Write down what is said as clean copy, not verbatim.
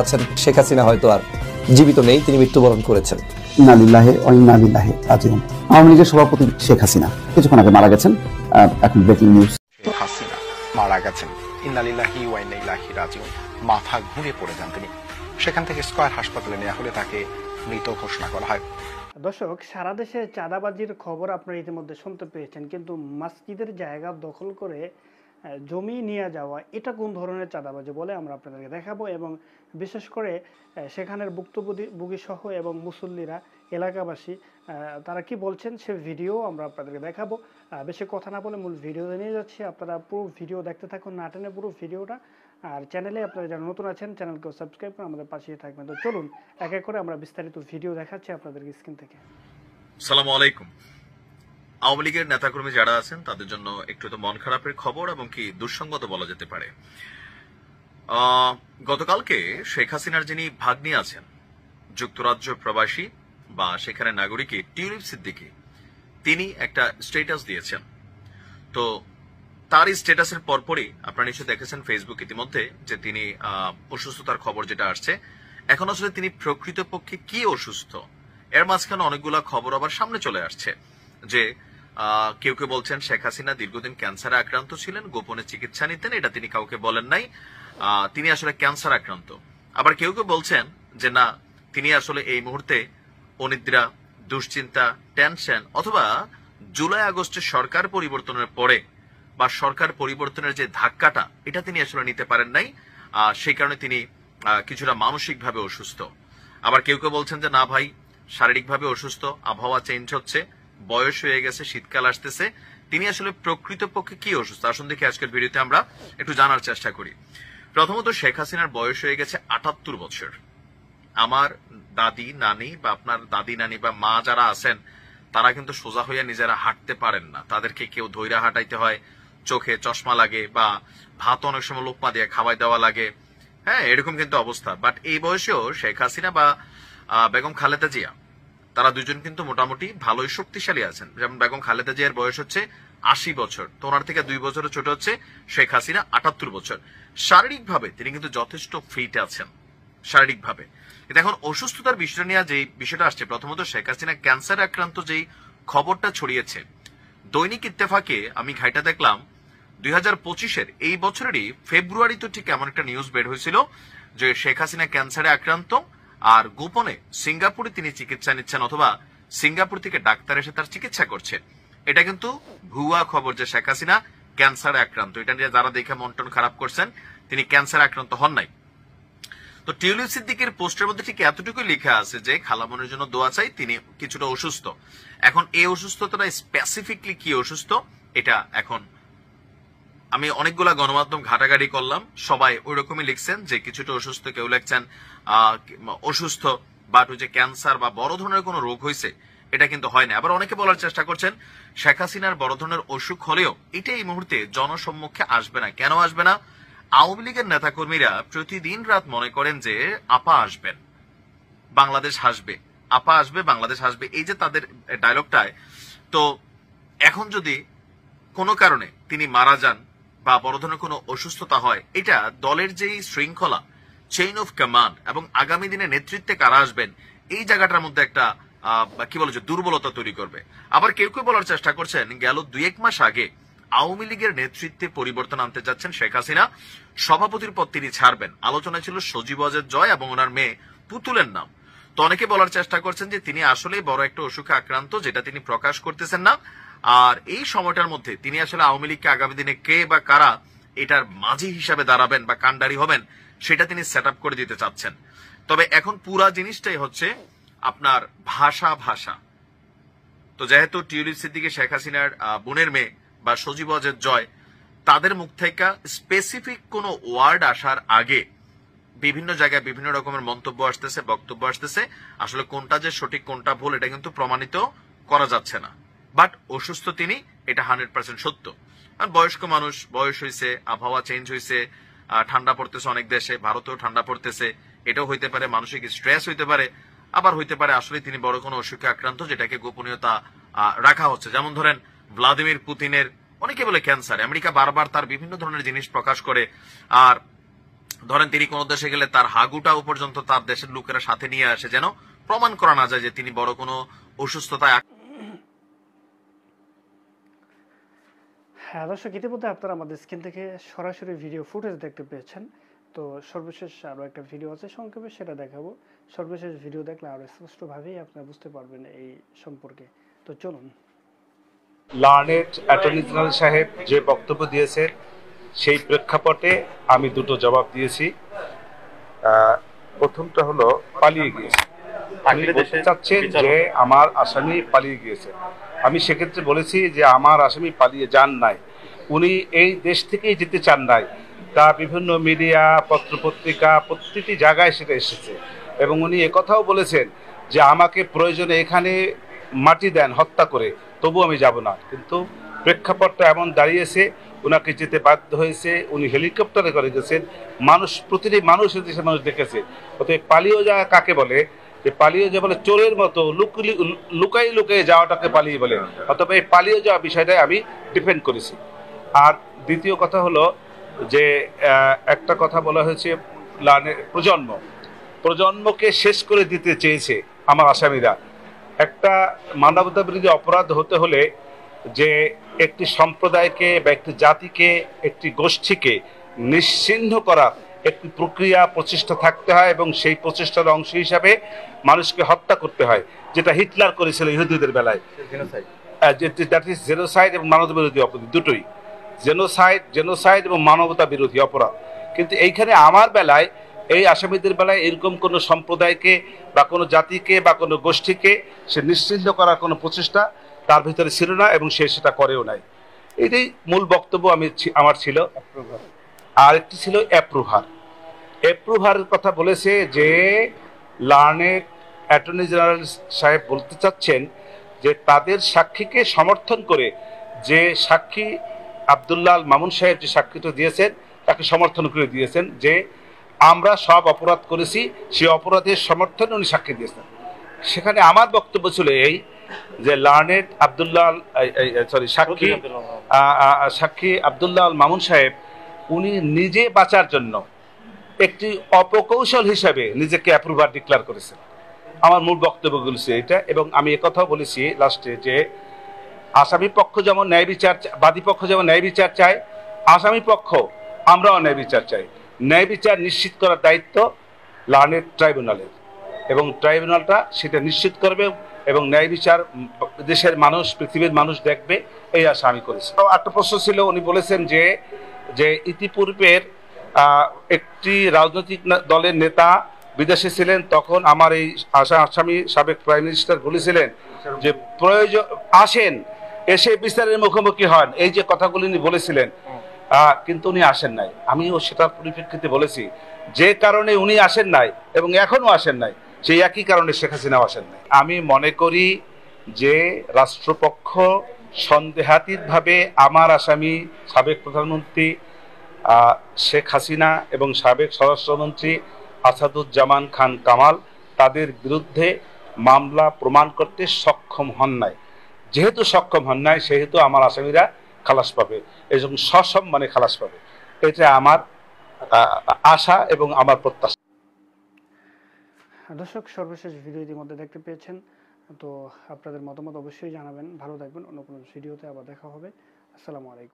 আছেন। শেখ হাসিনা হয়তো আর জীবিত নেই, তিনি মৃত্যুবরণ করেছেন। ইন্না লিল্লাহি ওয়া ইন্না ইলাইহি রাজিউন। আওয়ামী লীগের সভাপতি শেখ হাসিনা কিছুক্ষণ আগে মারা গেছেন। এখন ব্রেকিং নিউজ, শেখ হাসিনা মারা গেছেন। ইন্না লিল্লাহি ওয়া ইন্না ইলাইহি রাজিউন। মাথা ঘুরে পড়ে যান তিনি। সেখান থেকে স্কয়ার হাসপাতালে নেওয়া হলে তাকে মৃত ঘোষণা করা হয়। দর্শক, সারা দেশে চাঁদাবাজির খবর আপনারা ইতিমধ্যে শুনতে পেয়েছেন, কিন্তু মসজিদের জায়গা দখল করে জমি নিয়ে যাওয়া, এটা কোন ধরনের চাঁদাবাজি বলে আমরা আপনাদেরকে দেখাবো। এবং বিশেষ করে সেখানের ভুক্তভোগী সহ এবং মুসল্লিরা, এলাকাবাসী তারা কি বলছেন সে ভিডিও আমরা আপনাদেরকে দেখাবো। বেশি কথা না বলে মূল ভিডিওতে নিয়ে যাচ্ছি, আপনারা পুরো ভিডিও দেখতে থাকুন, না টেনে পুরো ভিডিওটা। আর চ্যানেলে আপনারা যারা নতুন আছেন চ্যানেলকেও সাবস্ক্রাইব করে আমাদের পাশেই থাকবেন। তো চলুন এক এক করে আমরা বিস্তারিত ভিডিও দেখাচ্ছি আপনাদেরকে স্ক্রিন থেকে। আসসালামু আলাইকুম। আওয়ামী লীগের নেতাকর্মী যারা আছেন তাদের জন্য একটু তো মন খারাপের খবর এবং কি দুঃসংগত বলা যেতে পারে। গতকালকে শেখ হাসিনার যিনি ভাগ্নি আছেন, যুক্তরাজ্য প্রবাসী বা সেখানে নাগরিক টিউলিপ সিদ্দিকী, তিনি একটা স্ট্যাটাস দিয়েছেন। তো তার এই স্ট্যাটাসের পরপরই আপনারা নিশ্চয়ই দেখেছেন ফেসবুক ইতিমধ্যে যে তিনি অসুস্থতার খবর যেটা আসছে। এখন আসলে তিনি প্রকৃতপক্ষে কি অসুস্থ, এর মাঝখানে অনেকগুলা খবর আবার সামনে চলে আসছে যে কেউ কেউ বলছেন শেখ হাসিনা দীর্ঘদিন ক্যান্সারে আক্রান্ত ছিলেন, গোপনে চিকিৎসা নিতেন, এটা তিনি কাউকে বলেন নাই, তিনি আসলে ক্যান্সার আক্রান্ত। আবার কেউ কেউ বলছেন যে না, তিনি আসলে এই মুহূর্তে অনিদ্রা, দুশ্চিন্তা, টেনশন অথবা জুলাই আগস্টের সরকার পরিবর্তনের পরে বা সরকার পরিবর্তনের যে ধাক্কাটা, এটা তিনি আসলে নিতে পারেন নাই, সেই কারণে তিনি কিছুটা মানসিকভাবে অসুস্থ। আবার কেউ কেউ বলছেন যে না ভাই, শারীরিকভাবে অসুস্থ, আবহাওয়া চেঞ্জ হচ্ছে, বয়স হয়ে গেছে, শীতকাল আসতেছে, তিনি আসলে প্রকৃতপক্ষে কি অসুস্থ। আসুন দেখি আজকের ভিডিওতে আমরা একটু জানার চেষ্টা করি। প্রথমত, শেখ হাসিনার বয়স হয়ে গেছে ৭৮ বছর। আমার দাদি নানি বা আপনার দাদি নানি বা মা যারা আছেন তারা কিন্তু সোজা হইয়া নিজেরা হাঁটতে পারেন না, তাদেরকে কেউ ধৈর্য হাঁটাইতে হয়, চোখে চশমা লাগে বা ভাত অনেক সময় লোকমা দিয়ে খাওয়াই দেওয়া লাগে, হ্যাঁ এরকম কিন্তু অবস্থা। বাট এই বয়সেও শেখ হাসিনা বা বেগম খালেদা জিয়া, তারা দুজন কিন্তু মোটামুটি ভালোই শক্তিশালী আছেন। যেমন বেগম খালেদা জিয়ার বয়স হচ্ছে ৮০ বছর, তো ওনার থেকে ২ বছরের ছোট হচ্ছে শেখ হাসিনা ৭৮ বছর। শারীরিকভাবে তিনি কিন্তু যথেষ্ট ফিট আছেন শারীরিকভাবে। এখন অসুস্থতার বিষয়টা নিয়ে যে বিষয়টা আসছে, প্রথমত শেখ হাসিনা ক্যান্সার আক্রান্ত যেই খবরটা ছড়িয়েছে, দৈনিক ইত্তেফাকে আমি ঘাইটা দেখলাম ২০২৫-এর এই বছরেরই ফেব্রুয়ারি তো ঠিক এমন একটা নিউজ বের হয়েছিল যে শেখ হাসিনা ক্যান্সারে আক্রান্ত আর গোপনে সিঙ্গাপুরে তিনি চিকিৎসা নিচ্ছেন অথবা সিঙ্গাপুর থেকে ডাক্তার এসে তার চিকিৎসা করছে। এটা কিন্তু ভুয়া খবর যে শেখ হাসিনা ক্যান্সারে আক্রান্ত। এটা নিয়ে যারা দেখে মন টন খারাপ করছেন, তিনি ক্যান্সারে আক্রান্ত হন নাই। তো টিউলিপ সিদ্দিকের পোস্টের মধ্যে ঠিক এতটুকুই লেখা আছে যে খালামনের জন্য দোয়া চাই, তিনি কিছুটা অসুস্থ। এখন এই অসুস্থতাটা স্পেসিফিকলি কি অসুস্থ, এটা এখন আমি অনেকগুলা গণমাধ্যম ঘাটাঘাটি করলাম, সবাই ওই রকমই লিখছেন যে কিছুটা অসুস্থ, কেউ লিখছেন অসুস্থ বাট ওই যে ক্যান্সার বা বড় ধরনের কোনো রোগ হয়েছে এটা কিন্তু হয় না। আবার অনেকে বলার চেষ্টা করছেন শেখ হাসিনার বড় ধরনের অসুখ হলেও এটা এই মুহূর্তে জনসম্মুখে আসবে না। কেন আসবে না? আওয়ামী লীগের নেতাকর্মীরা প্রতিদিন রাত মনে করেন যে আপা আসবেন, বাংলাদেশ হাসবে, আপা আসবে, বাংলাদেশ হাসবে, এই যে তাদের ডায়লগটায়। তো এখন যদি কোনো কারণে তিনি মারা যান বা বড় ধরনের কোনো অসুস্থতা হয়, এটা দলের যেই শৃঙ্খলা, চেইন অফ কমান্ড এবং আগামী দিনে নেতৃত্বে কারা আসবেন, এই জায়গাটার মধ্যে একটা কি বলে যে দুর্বলতা তৈরি করবে। আবার কেউ কেউ বলার চেষ্টা করছেন গেল ২-১ মাস আগে আওয়ামী লীগের নেতৃত্বে পরিবর্তন আনতে যাচ্ছেন শেখ হাসিনা, সভাপতির পদ তিনি ছাড়বেন। আলোচনা ছিল সজীব ওয়াজেদ জয় এবং ওনার মেয়ে পুতুলের নাম। তো অনেকে বলার চেষ্টা করছেন যে তিনি আসলে বড় একটা অসুখে আক্রান্ত, যেটা তিনি প্রকাশ করতেছেন না। আর এই সময়টার মধ্যে তিনি আসলে আওয়ামী লীগকে আগামী দিনে কে বা কারা এটার মাঝি হিসাবে দাঁড়াবেন বা কান্ডারি হবেন, সেটা তিনি সেট আপ করে দিতে চাচ্ছেন। তবে এখন পুরা জিনিসটাই হচ্ছে আপনার ভাষা। তো যেহেতু টিউলিপ সিদ্দিকী শেখ হাসিনার বোনের মেয়ে বা সজীব ওয়াজেদ জয়, তাদের মুখ থেকে স্পেসিফিক কোনো ওয়ার্ড আসার আগে বিভিন্ন জায়গায় বিভিন্ন রকমের মন্তব্য আসতেছে, বক্তব্য আসতেছে। আসলে কোনটা যে সঠিক কোনটা ভুল এটা কিন্তু প্রমাণিত করা যাচ্ছে না। বাট অসুস্থ তিনি, এটা 100% সত্য। আর বয়স্ক মানুষ, বয়স হয়েছে, আবহাওয়া চেঞ্জ হয়েছে, ঠান্ডা পড়তেছে অনেক দেশে, ভারতেও ঠান্ডা পড়তেছে, এটাও হইতে পারে, মানসিক স্ট্রেস হইতে পারে, আবার হইতে পারে আসলে তিনি বড় কোনো অসুখে আক্রান্ত যেটাকে গোপনীয়তা রাখা হচ্ছে। যেমন ধরেন ভ্লাদিমির পুতিনের অনেকে বলে ক্যান্সার, আমেরিকা বারবার তার বিভিন্ন ধরনের জিনিস প্রকাশ করে। আর ধরেন তিনি কোন দেশে গেলে তার হাগুটাও পর্যন্ত তার দেশের লোকেরা সাথে নিয়ে আসে, যেন প্রমাণ করা না যায় যে তিনি বড় কোনো অসুস্থতায় হ্যাঁ দর্শক, ইতিমধ্যে আপনারা আমাদের স্ক্রিন থেকে সরাসরি ভিডিও ফুটেজ দেখতে পেয়েছেন। তো সর্বশেষ আরও একটা ভিডিও আছে সংক্ষেপে, সেটা দেখাবো। সর্বশেষ ভিডিও দেখলে আরও স্পষ্টভাবেই আপনারা বুঝতে পারবেন এই সম্পর্কে। তো চলুন। লার্নেড অ্যাটর্নি জেনারেল সাহেব যে বক্তব্য দিয়েছেন সেই প্রেক্ষাপটে আমি দুটো জবাব দিয়েছি। প্রথমটা হলো পালিয়ে গিয়েছে, আমি বলতে চাচ্ছেন যে আমার আসামি পালিয়ে গিয়েছে। আমি সেক্ষেত্রে বলেছি যে আমার আসামি পালিয়ে যান নাই, উনি এই দেশ থেকেই যেতে চান নাই। তা বিভিন্ন মিডিয়া, পত্রপত্রিকা প্রতিটি জায়গায় সেটা এসেছে, এবং উনি একথাও বলেছেন যে আমাকে প্রয়োজনে এখানে মাটি দেন হত্যা করে, তবু আমি যাব না। কিন্তু প্রেক্ষাপটটা এমন দাঁড়িয়েছে, ওনাকে যেতে বাধ্য হয়েছে। উনি হেলিকপ্টারে করে গেছেন, মানুষ, প্রতিটি মানুষ দেশের মানুষ দেখেছে। অতএব পালিয়ে যাওয়া কাকে বলে? যে পালিয়ে যাওয়া বলে চোরের মতো লুকাই লুকিয়ে যাওয়াটাকে পালিয়ে বলে। অতএব এই পালিয়ে যাওয়া বিষয়টাই আমি ডিফেন্ড করেছি। আর দ্বিতীয় কথা হলো যে একটা কথা বলা হয়েছে, প্রজন্মকে শেষ করে দিতে চেয়েছে আমার আসামিরা। একটা মানবতা বিরোধী অপরাধ হতে হলে যে একটি সম্প্রদায়কে বা একটি জাতিকে, একটি গোষ্ঠীকে নিশ্চিহ্ন করা একটি প্রক্রিয়া, প্রচেষ্টা থাকতে হয়, এবং সেই প্রচেষ্টার অংশ হিসাবে মানুষকে হত্যা করতে হয়, যেটা হিটলার করেছিল ইহুদিদের বেলায়। দ্যাট ইজ জেনোসাইড এবং মানবতা বিরোধী অপরাধ, দুটোই। জেনোসাইড এবং মানবতা বিরোধী অপরাধ। কিন্তু এইখানে আমার বেলায়, এই আসামিদের বেলায় এরকম কোনো সম্প্রদায়কে বা কোনো জাতিকে বা কোনো গোষ্ঠীকে সে নিশ্চিহ্ন করার কোনো প্রচেষ্টা তার ভিতরে ছিল না, এবং সে সেটা করেও নাই। এটাই মূল বক্তব্য আমার ছিল। আর একটি ছিল অ্যাপ্রুভারের কথা বলেছে যে লার্নেড অ্যাটর্নি জেনারেল সাহেব বলতে চাচ্ছেন যে তাদের সাক্ষীকে সমর্থন করে যে সাক্ষী আব্দুল্লাহ আল মামুন সাহেব যে সাক্ষীটা দিয়েছেন, তাকে সমর্থন করে দিয়েছেন যে আমরা সব অপরাধ করেছি, সেই অপরাধের সমর্থনে উনি সাক্ষী দিয়েছেন। সেখানে আমার বক্তব্য ছিল এই যে লার্নেড সাক্ষী আব্দুল্লাহ আল মামুন সাহেব উনি নিজে বাঁচার জন্য একটি অপকৌশল হিসাবে নিজেকে অ্যাপ্রুভার ডিক্লেয়ার করেছেন। আমার মূল বক্তব্যগুলো ছিল এটা। এবং আমি একথাও বলেছি লাস্টে যে আসামি পক্ষ যেমন ন্যায় বিচার, বাদী পক্ষ যেমন ন্যায় বিচার চায়, আসামি পক্ষ আমরাও ন্যায় বিচার চাই। ন্যায় বিচার নিশ্চিত করার দায়িত্ব লার্নেড ট্রাইব্যুনালের, এবং ট্রাইব্যুনালটা সেটা নিশ্চিত করবে, এবং ন্যায় বিচার দেশের মানুষ, পৃথিবীর মানুষ দেখবে, এই আশা আমি করেছি। একটা প্রশ্ন ছিল, উনি বলেছেন যে ইতিপূর্বের একটি রাজনৈতিক দলের নেতা বিদেশে ছিলেন, তখন আমার এই আসামি সাবেক প্রাইম মিনিস্টার বলেছিলেন যে প্রয়োজন আসেন, এসে বিচারের মুখোমুখি হন, এই যে কথাগুলি উনি বলেছিলেন। কিন্তু উনি আসেন নাই। আমিও সেটার পরিপ্রেক্ষিতে বলেছি যে কারণে উনি আসেন নাই এবং এখনো আসেন নাই, সেই একই কারণে শেখ হাসিনাও আসেন নাই। আমি মনে করি যে রাষ্ট্রপক্ষ সন্দেহাতীতভাবে আমার আসামি সাবেক প্রধানমন্ত্রী শেখ হাসিনা এবং সাবেক স্বরাষ্ট্রমন্ত্রী আসাদুজ্জামান খান কামাল তাদের বিরুদ্ধে মামলা প্রমাণ করতে সক্ষম হন নাই। যেহেতু সক্ষম হন নাই, সেহেতু আমার আসামিরা খালাস পাবে, এবং সসম্মানে খালাস পাবে। এটা আমার আশা এবং আমার প্রত্যাশা। দর্শক, সর্বশেষ ভিডিও ইতিমধ্যে দেখতে পেয়েছেন। তো আপনাদের মতামত অবশ্যই জানাবেন। ভালো থাকবেন। অন্য কোনো ভিডিওতে আবার দেখা হবে। আসসালামু আলাইকুম।